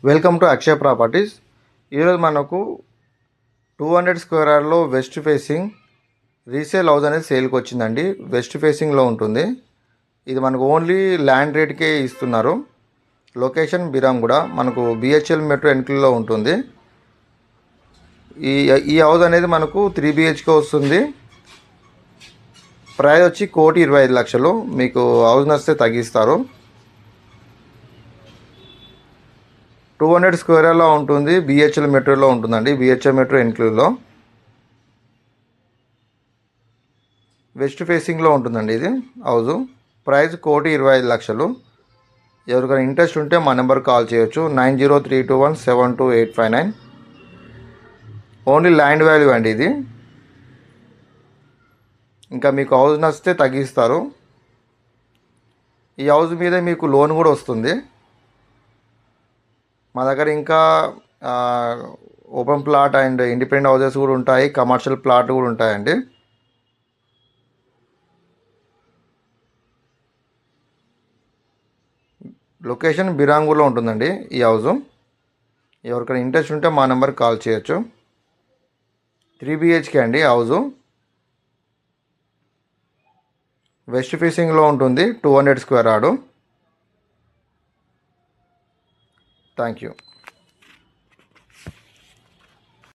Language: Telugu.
Welcome to Akshay properties. ఈరోజు మనకు 200 స్క్వేర్ యార్డ్లో వెస్ట్ ఫేసింగ్ రీసేల్ హౌస్ అనేది సేల్కి వచ్చిందండి. వెస్ట్ ఫేసింగ్లో ఉంటుంది. ఇది మనకు ఓన్లీ ల్యాండ్ రేట్కే ఇస్తున్నారు. లొకేషన్ బిరాంగూడ, మనకు బిహెచ్ఎల్ మెట్రో ఎన్క్లో ఉంటుంది. ఈ హౌస్ అనేది మనకు 3 BHK వస్తుంది. ప్రైస్ వచ్చి 1,25,00,000. మీకు హౌస్ నచ్చితే తగ్గిస్తారు. 200 స్క్వేర్ యార్డ్లో ఉంటుంది. బిహెచ్ఎల్ మెట్రోలో ఉంటుందండి. బిహెచ్ఎల్ మెట్రో ఎన్క్లూవ్లో వెస్ట్ ఫేసింగ్లో ఉంటుందండి ఇది హౌస్. ప్రైస్ 1,25,00,000. ఎవరికైనా ఇంట్రెస్ట్ ఉంటే మా నెంబర్ కాల్ చేయొచ్చు. 9032172859. ఓన్లీ ల్యాండ్ వాల్యూ అండి ఇది. ఇంకా మీకు హౌస్ నచ్చితే తగ్గిస్తారు. ఈ హౌస్ మీద మీకు లోన్ కూడా వస్తుంది. మా దగ్గర ఇంకా open plot and independent houses కూడా ఉంటాయి. కమర్షియల్ ప్లాట్ కూడా ఉంటాయండి. లొకేషన్ బిరాంగూర్లో ఉంటుందండి ఈ హౌస్. ఎవరికైనా ఇంట్రెస్ట్ ఉంటే మా నెంబర్కి కాల్ చేయొచ్చు. 3 BHK అండి హౌజు. వెస్ట్ ఫేసింగ్లో ఉంటుంది. 200 స్క్వేర్ యార్డు. Thank you.